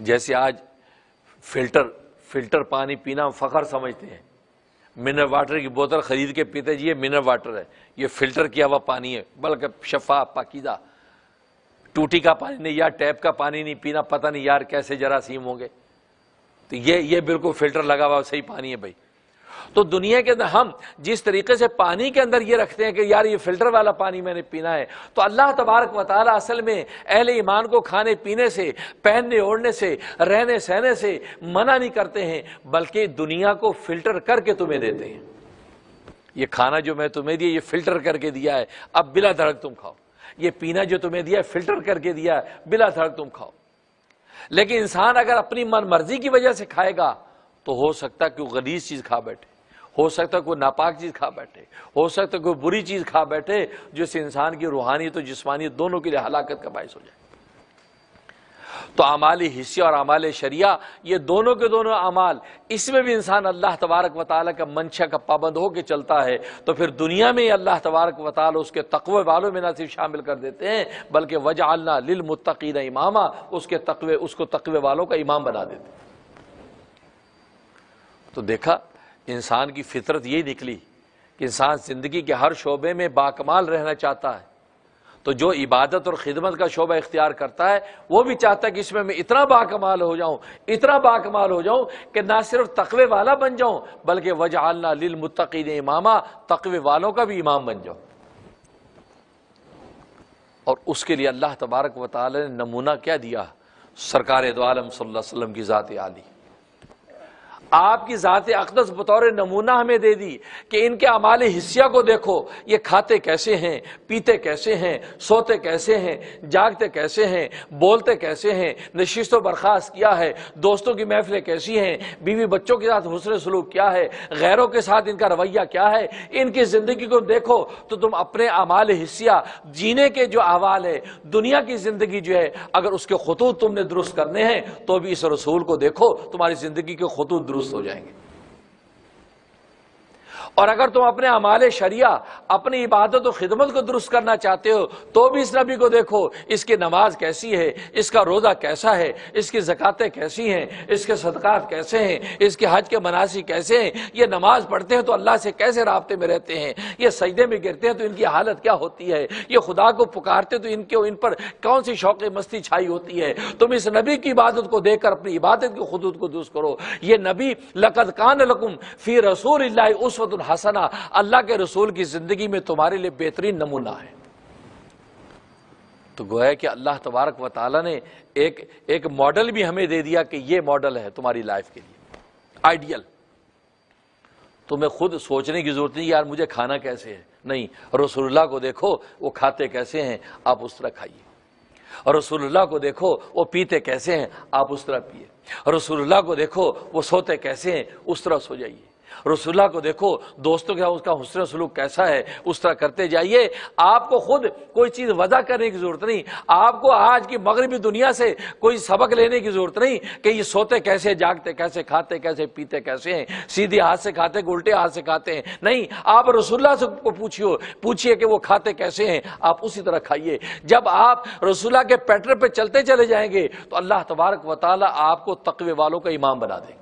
جیسے آج فلٹر پانی پینا ہم فخر سمجھتے ہیں، منرل واٹر کی بوتل خرید کے پیتے جی یہ منرل واٹر ہے، یہ فلٹر کیا ہوا پانی ہے، بلکہ شفاف پاکیزہ، ٹوٹی کا پانی نہیں یا ٹیپ کا پانی نہیں پینا، پتہ نہیں یار کیسے جراثیم ہوں گے، تو یہ بالکل فلٹر لگا ہوا صحیح پانی ہے بھائی۔ تو دنیا کے اندر ہم جس طریقے سے پانی کے اندر یہ رکھتے ہیں کہ یار یہ فلٹر والا پانی میں نے پینا ہے، تو اللہ تبارک و تعالیٰ اصل میں اہل ایمان کو کھانے پینے سے، پہننے اوڑھنے سے، رہنے سہنے سے منع نہیں کرتے ہیں، بلکہ دنیا کو فلٹر کر کے تمہیں دیتے ہیں۔ یہ کھانا جو میں تمہیں دیا یہ فلٹر کر کے دیا ہے، اب بلا دھڑک تم کھاؤ۔ یہ پینا جو تمہیں دیا ہے فلٹر کر کے دیا ہے، بلا دھڑک تم کھاؤ۔ لیکن انسان اگر اپنی من مرضی کی وجہ سے کھائے گا تو ہو سکتا ہے کہ وہ غلیظ چیز کھا بیٹھے، ہو سکتا ہے کوئی ناپاک چیز کھا بیٹھے، ہو سکتا ہے کوئی بری چیز کھا بیٹھے جس سے انسان کی روحانیت و جسمانیت دونوں کے لیے ہلاکت کا باعث ہو جائے۔ تو اعمال حسیہ اور اعمال شریعہ یہ دونوں کے دونوں اعمال، اس میں بھی انسان اللہ تبارک و تعالیٰ کا منشا کا پابند ہو کے چلتا ہے تو پھر دنیا میں اللہ تبارک و تعالیٰ اس کے تقوی والوں میں نہ صرف شامل کر دیتے ہیں بلکہ وجعلنا للمتقین اماما، اس کو تقوی والوں کا امام بنا دیتے ہیں۔ تو دیکھا انسان کی فطرت یہی نکلی کہ انسان زندگی کے ہر شعبے میں باکمال رہنا چاہتا ہے، تو جو عبادت اور خدمت کا شعبہ اختیار کرتا ہے وہ بھی چاہتا ہے کہ اس میں اتنا باکمال ہو جاؤں، اتنا باکمال ہو جاؤں کہ نہ صرف تقوی والا بن جاؤں بلکہ وجعلنا للمتقین اماما، تقوی والوں کا بھی امام بن جاؤں۔ اور اس کے لیے اللہ تبارک و تعالی نے نمونہ کیا دیا؟ سرکار دو عالم صلی اللہ علیہ وسلم کی ذات عالی، آپ کی ذات اقدس بطور نمونہ ہمیں دے دی کہ ان کے اعمال حسیہ کو دیکھو، یہ کھاتے کیسے ہیں، پیتے کیسے ہیں، سوتے کیسے ہیں، جاگتے کیسے ہیں، بولتے کیسے ہیں، نشست و برخاست کیا ہے، دوستوں کی محفلیں کیسی ہیں، بیوی بچوں کے ساتھ حسن سلوک کیا ہے، غیروں کے ساتھ ان کا رویہ کیا ہے، ان کی زندگی کو دیکھو تو تم اپنے اعمال حسیہ جینے کے جو احوال ہے، دنیا کی زندگی جو ہے، اگر اس کے خطوط تم نے درست کرنے ہیں تو بھی اس رسول کو دیکھو، تمہاری زندگی کے خطوط درست ہو جائیں گے۔ اور اگر تم اپنے اعمال شریعہ، اپنی عبادت و خدمت کو درست کرنا چاہتے ہو تو بھی اس نبی کو دیکھو، اس کی نماز کیسی ہے، اس کا روزہ کیسا ہے، اس کی زکاتیں کیسی ہیں، اس کے صدقات کیسے ہیں، اس کے حج کے مناسک کیسے ہیں، یہ نماز پڑھتے ہیں تو اللہ سے کیسے رابطے میں رہتے ہیں، یہ سجدے میں گرتے ہیں تو ان کی حالت کیا ہوتی ہے، یہ خدا کو پکارتے تو ان پر کون سی شوق مستی چھائی ہوتی ہے۔ تم اس نبی کی عبادت کو دیکھ کر اپنی عبادت کے خطوط کو درست کرو۔ یہ نبی لقد کان لکم فی رسول اللہ اسوۃ حسنہ، اللہ کے رسول کی زندگی میں تمہارے لیے بہترین نمونہ ہے۔ تو گویا کہ اللہ تبارک و تعالیٰ نے ایک ماڈل بھی ہمیں دے دیا کہ یہ ماڈل ہے تمہاری لائف کے لیے آئیڈیل۔ تمہیں خود سوچنے کی ضرورت نہیں یار مجھے کھانا کیسے ہے، نہیں، رسول اللہ کو دیکھو وہ کھاتے کیسے ہیں، آپ اس طرح کھائیے۔ اور رسول اللہ کو دیکھو وہ پیتے کیسے ہیں، آپ اس طرح پیے۔ رسول اللہ کو دیکھو وہ سوتے کیسے ہیں، اس طرح سو جائیے۔ رسول اللہ کو دیکھو دوستوں کے اس کا حسن سلوک کیسا ہے، اس طرح کرتے جائیے۔ آپ کو خود کوئی چیز وضع کرنے کی ضرورت نہیں، آپ کو آج کی مغربی دنیا سے کوئی سبق لینے کی ضرورت نہیں کہ یہ سوتے کیسے، جاگتے کیسے، کھاتے کیسے، پیتے کیسے ہیں، سیدھے ہاتھ سے کھاتے کہ الٹے ہاتھ سے کھاتے ہیں، نہیں، آپ رسول اللہ سے کو پوچھئے کہ وہ کھاتے کیسے ہیں، آپ اسی طرح کھائیے۔ جب آپ رسول اللہ کے پیٹرن پہ چلتے چلے جائیں گے تو اللہ تبارک و تعالی آپ کو تقوی والوں کا امام بنا دیں گے۔